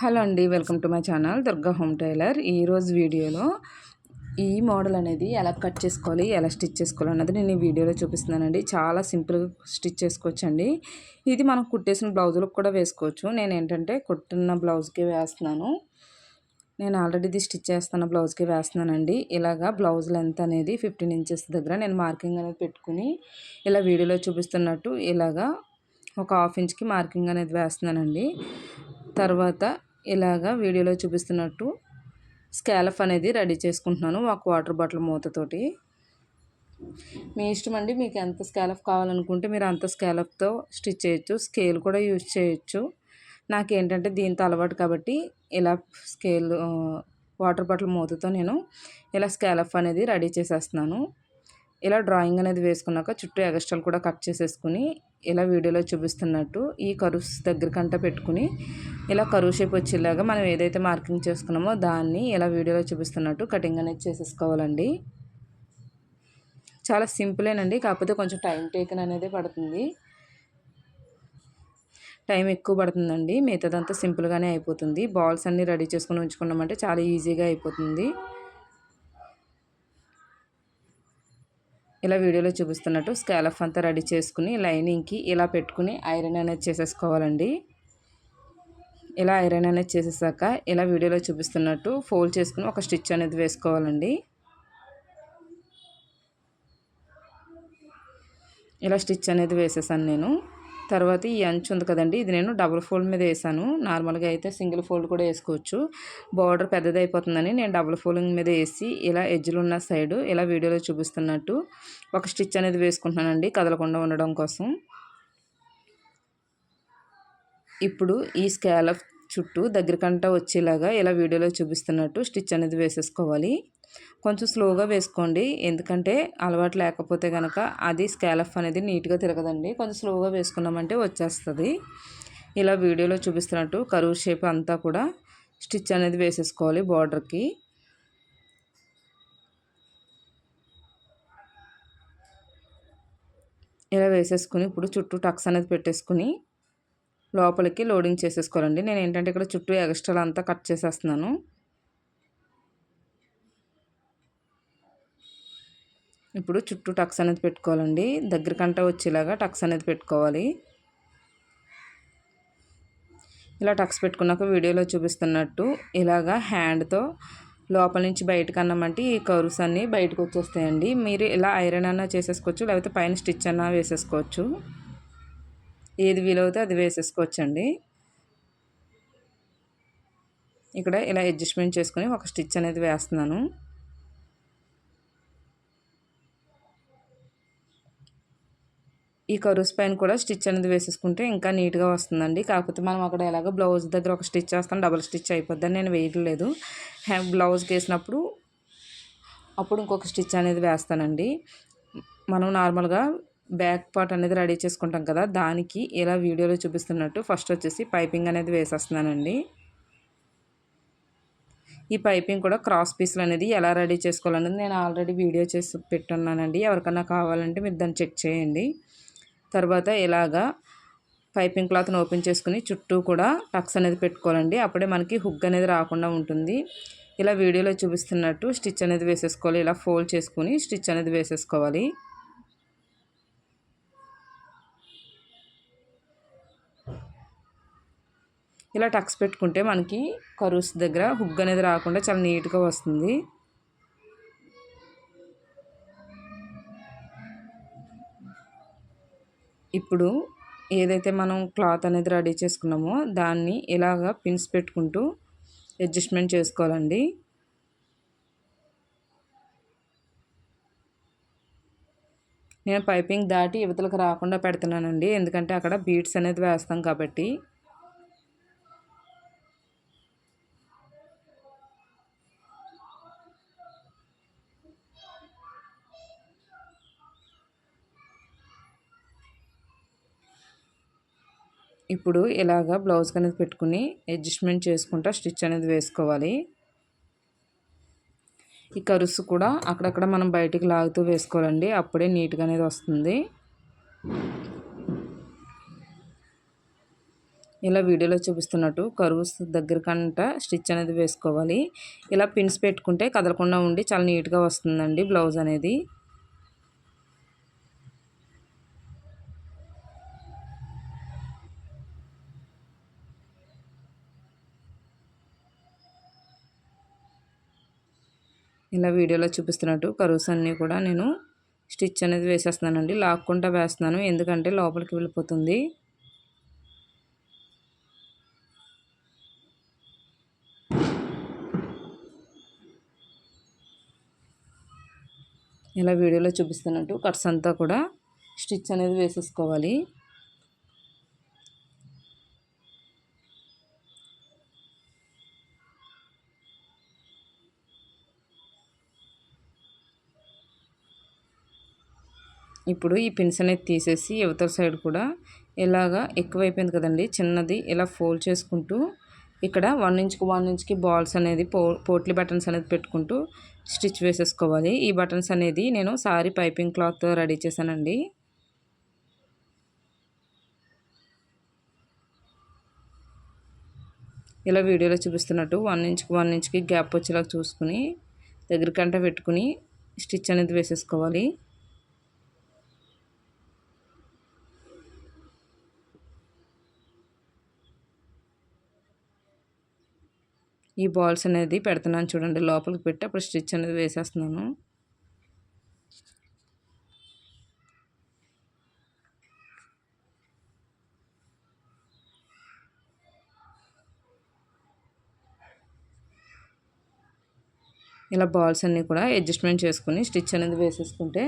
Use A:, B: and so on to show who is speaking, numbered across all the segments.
A: Hello అండి, welcome to my channel Durga home tailor. ఈరోజు వీడియోలో ఈ మోడల్ అనేది ఎలా కట్ చేసుకోవాలి, ఎలా స్టిచ్ చేసుకోవాలి అన్నది నేను ఈ వీడియోలో చూపిస్తున్నానండి. చాలా సింపుల్గా స్టిచ్ చేసుకోవచ్చండి. ఇది మనం కుట్టేసిన బ్లౌజులకు కూడా వేసుకోవచ్చు. నేను ఏంటంటే కుట్టిన బ్లౌజ్కి వేస్తున్నాను. నేను ఆల్రెడీ ఇది స్టిచ్ చేస్తున్న బ్లౌజ్కి వేస్తున్నానండి. ఇలాగా బ్లౌజ్ లెంత్ అనేది 15 ఇంచెస్ దగ్గర నేను మార్కింగ్ అనేది పెట్టుకుని ఇలా వీడియోలో చూపిస్తున్నట్టు ఇలాగా ఒక హాఫ్ ఇంచ్కి మార్కింగ్ అనేది వేస్తున్నానండి. తర్వాత ఇలాగా వీడియోలో చూపిస్తున్నట్టు స్కాలఫ్ అనేది రెడీ చేసుకుంటున్నాను ఒక వాటర్ బాటిల్ మూతతోటి. మీ ఇష్టం అండి, మీకు ఎంత స్కాలఫ్ కావాలనుకుంటే మీరు అంత స్కాలఫ్తో స్టిచ్ చేయొచ్చు. స్కేల్ కూడా యూజ్ చేయొచ్చు. నాకేంటంటే దీంతో అలవాటు కాబట్టి ఇలా వాటర్ బాటిల్ మూతతో నేను ఇలా స్కాలఫ్ అనేది రెడీ చేసేస్తున్నాను. ఇలా డ్రాయింగ్ అనేది వేసుకున్నాక చుట్టూ ఎగస్ట్రాలు కూడా కట్ చేసేసుకుని ఇలా వీడియోలో చూపిస్తున్నట్టు ఈ కరువుస్ దగ్గరకంట పెట్టుకుని ఇలా కరువు షేప్ వచ్చేలాగా మనం ఏదైతే మార్కింగ్ చేసుకున్నామో దాన్ని ఇలా వీడియోలో చూపిస్తున్నట్టు కటింగ్ అనేది చేసేసుకోవాలండి. చాలా సింపులేనండి, కాకపోతే కొంచెం టైం టేకన్ అనేది పడుతుంది. టైం ఎక్కువ పడుతుందండి. మిగతాదంతా సింపుల్గానే అయిపోతుంది. బాల్స్ అన్నీ రెడీ చేసుకుని ఉంచుకున్నామంటే చాలా ఈజీగా అయిపోతుంది. ఇలా వీడియోలో చూపిస్తున్నట్టు స్కాలఫ్ అంతా రెడీ చేసుకుని లైనింగ్కి ఇలా పెట్టుకుని ఐరన్ అనేది చేసేసుకోవాలండి. ఇలా ఐరన్ అనేది చేసేసాక ఇలా వీడియోలో చూపిస్తున్నట్టు ఫోల్డ్ చేసుకుని ఒక స్టిచ్ అనేది వేసుకోవాలండి. ఇలా స్టిచ్ అనేది వేసేసాను నేను. తర్వాత ఈ అంచు ఉంది కదండి, ఇది నేను డబుల్ ఫోల్డ్ మీద వేసాను. నార్మల్గా అయితే సింగిల్ ఫోల్డ్ కూడా వేసుకోవచ్చు. బార్డర్ పెద్దది అయిపోతుందని నేను డబుల్ ఫోల్డింగ్ మీద వేసి ఇలా ఎడ్జ్లు ఉన్న సైడు ఇలా వీడియోలో చూపిస్తున్నట్టు ఒక స్టిచ్ అనేది వేసుకుంటున్నానండి, కదలకుండా ఉండడం కోసం. ఇప్పుడు ఈ స్కాలఫ్ చుట్టూ దగ్గరకంట వచ్చేలాగా ఇలా వీడియోలో చూపిస్తున్నట్టు స్టిచ్ అనేది వేసేసుకోవాలి. కొంచెం స్లోగా వేసుకోండి, ఎందుకంటే అలవాటు లేకపోతే కనుక అది స్కాలఫ్ అనేది నీట్గా తిరగదండి. కొంచెం స్లోగా వేసుకున్నామంటే వచ్చేస్తుంది. ఇలా వీడియోలో చూపిస్తున్నట్టు కరువు షేప్ అంతా కూడా స్టిచ్ అనేది వేసేసుకోవాలి బార్డర్కి. ఇలా వేసేసుకుని ఇప్పుడు చుట్టూ టక్స్ అనేది పెట్టేసుకుని లోపలికి లోడింగ్ చేసేసుకోవాలండి. నేను ఏంటంటే ఇక్కడ చుట్టూ ఎక్స్ట్రా అంతా కట్ చేసేస్తున్నాను. ఇప్పుడు చుట్టూ టక్స్ అనేది పెట్టుకోవాలండి. దగ్గరకంట వచ్చేలాగా టక్స్ అనేది పెట్టుకోవాలి. ఇలా టక్స్ పెట్టుకున్నాక వీడియోలో చూపిస్తున్నట్టు ఇలాగా హ్యాండ్తో లోపల నుంచి బయటకు అన్నామంటే ఈ కర్వ్స్ అన్నీ బయటకు వచ్చేస్తాయండి. మీరు ఇలా ఐరన్ అన్నా చేసేసుకోవచ్చు, లేకపోతే పైన స్టిచ్ అన్నా వేసేసుకోవచ్చు. ఏది వీలవుతే అది వేసేసుకోవచ్చండి. ఇక్కడ ఇలా అడ్జస్ట్మెంట్ చేసుకుని ఒక స్టిచ్ అనేది వేస్తున్నాను. ఈ కర్వ్స్ పైన కూడా స్టిచ్ అనేది వేసేసుకుంటే ఇంకా నీట్గా వస్తుందండి. కాకపోతే మనం అక్కడ ఎలాగో బ్లౌజ్ దగ్గర ఒక స్టిచ్ వేస్తాం, డబుల్ స్టిచ్ అయిపోద్దని నేను వేయట్లేదు. బ్లౌజ్కి వేసినప్పుడు అప్పుడు ఇంకొక స్టిచ్ అనేది వేస్తానండి. మనం నార్మల్గా బ్యాక్ పార్ట్ అనేది రెడీ చేసుకుంటాం కదా, దానికి ఇలా వీడియోలో చూపిస్తున్నట్టు ఫస్ట్ వచ్చేసి పైపింగ్ అనేది వేసేస్తున్నానండి. ఈ పైపింగ్ కూడా క్రాస్ పీస్లు అనేది ఎలా రెడీ చేసుకోవాలనేది నేను ఆల్రెడీ వీడియో చేసి పెట్టున్నానండి. ఎవరికన్నా కావాలంటే మీరు దాన్ని చెక్ చేయండి. తర్వాత ఇలాగా పైపింగ్ క్లాత్ని ఓపెన్ చేసుకుని చుట్టూ కూడా టక్స్ అనేది పెట్టుకోవాలండి. అప్పుడే మనకి హుక్ అనేది రాకుండా ఉంటుంది. ఇలా వీడియోలో చూపిస్తున్నట్టు స్టిచ్ అనేది వేసేసుకోవాలి. ఇలా ఫోల్డ్ చేసుకుని స్టిచ్ అనేది వేసేసుకోవాలి. ఇలా టక్స్ పెట్టుకుంటే మనకి కర్వ్స్ దగ్గర హుక్ అనేది రాకుండా చాలా నీట్గా వస్తుంది. ఇప్పుడు ఏదైతే మనం క్లాత్ అనేది రెడీ చేసుకున్నామో దాన్ని ఇలాగా పిన్స్ పెట్టుకుంటూ అడ్జస్ట్మెంట్ చేసుకోవాలండి. నేను పైపింగ్ దాటి యువతలకు రాకుండా పెడుతున్నానండి, ఎందుకంటే అక్కడ బీడ్స్ అనేది వేస్తాం కాబట్టి. ఇప్పుడు ఇలాగా బ్లౌజ్కి అనేది పెట్టుకుని అడ్జస్ట్మెంట్ చేసుకుంటా స్టిచ్ అనేది వేసుకోవాలి. ఈ కర్వ్స్ కూడా అక్కడక్కడ మనం బయటికి లాగుతూ వేసుకోవాలండి, అప్పుడే నీట్గా అనేది వస్తుంది. ఇలా వీడియోలో చూపిస్తున్నట్టు కరువు దగ్గర కంట స్టిచ్ అనేది వేసుకోవాలి. ఇలా పిన్స్ పెట్టుకుంటే కదలకుండా ఉండి చాలా నీట్గా వస్తుందండి బ్లౌజ్ అనేది. ఇలా వీడియోలో చూపిస్తున్నట్టు కరువుస్ అన్నీ కూడా నేను స్టిచ్ అనేది వేసేస్తున్నానండి. లాక్కుంటా వేస్తున్నాను ఎందుకంటే లోపలికి వెళ్ళిపోతుంది. ఇలా వీడియోలో చూపిస్తున్నట్టు కట్స్ అంతా కూడా స్టిచ్ అనేది వేసేసుకోవాలి. ఇప్పుడు ఈ పిన్స్ అనేది తీసేసి యువతల సైడ్ కూడా ఇలాగా ఎక్కువైపోయింది కదండి చిన్నది ఇలా ఫోల్డ్ చేసుకుంటూ ఇక్కడ 1 ఇంచ్కి 1 ఇంచ్కి బాల్స్ అనేది పోట్లీ బటన్స్ అనేది పెట్టుకుంటూ స్టిచ్ వేసేసుకోవాలి. ఈ బటన్స్ అనేది నేను సారీ పైపింగ్ క్లాత్ రెడీ చేశానండి. ఇలా వీడియోలో చూపిస్తున్నట్టు 1 ఇంచ్కి 1 ఇంచ్కి గ్యాప్ వచ్చేలా చూసుకుని దగ్గరకంట పెట్టుకుని స్టిచ్ అనేది వేసేసుకోవాలి. ఈ బాల్స్ అనేది పెడుతున్నాను చూడండి, లోపలికి పెట్టి అప్పుడు స్టిచ్ అనేది వేసేస్తున్నాను. ఇలా బాల్స్ అన్నీ కూడా అడ్జస్ట్మెంట్ చేసుకుని స్టిచ్ అనేది వేసేసుకుంటే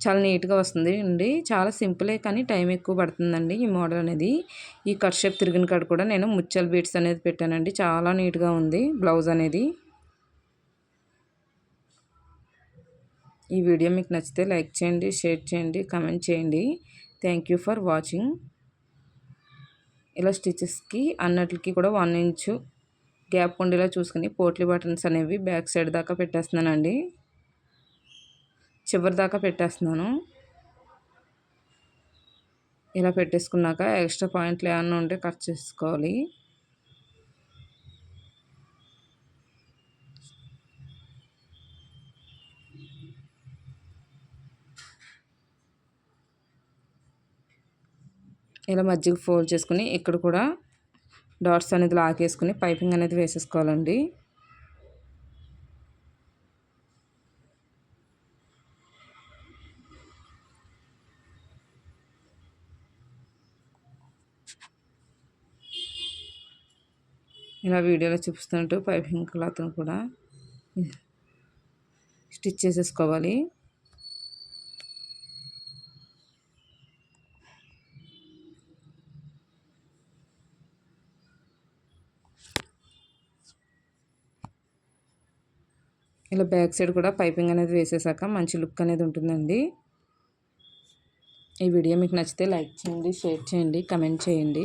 A: చాలా నీట్గా వస్తుంది అండి. చాలా సింపులే కానీ టైం ఎక్కువ పడుతుందండి ఈ మోడల్ అనేది. ఈ కట్ షేప్ తిరిగిన కాడ కూడా నేను ముచ్చల్ బీట్స్ అనేది పెట్టానండి. చాలా నీట్గా ఉంది బ్లౌజ్ అనేది. ఈ వీడియో మీకు నచ్చితే లైక్ చేయండి, షేర్ చేయండి, కామెంట్ చేయండి. Thank you for watching. ఇలా స్టిచెస్కి అన్నిటికి కూడా 1 ఇంచు గ్యాప్ ఉండేలా చూసుకుని పోట్లీ బటన్స్ అనేవి బ్యాక్ సైడ్ దాకా పెట్టేస్తున్నానండి. చివరి దాకా పెట్టేస్తున్నాను. ఇలా పెట్టేసుకున్నాక ఎక్స్ట్రా పాయింట్లు ఏమన్నా ఉంటే కట్ చేసుకోవాలి. ఇలా మధ్యకి ఫోల్డ్ చేసుకుని ఇక్కడ కూడా డాట్స్ అనేది లాగేసుకుని పైపింగ్ అనేది వేసేసుకోవాలండి. ఇలా వీడియోలో చూపిస్తున్నట్టు పైపింగ్ క్లాత్ను కూడా స్టిచ్ చేసేసుకోవాలి. ఇలా బ్యాక్ సైడ్ కూడా పైపింగ్ అనేది వేసేసాక మంచి లుక్ అనేది ఉంటుందండి. ఈ వీడియో మీకు నచ్చితే లైక్ చేయండి, షేర్ చేయండి, కామెంట్ చేయండి.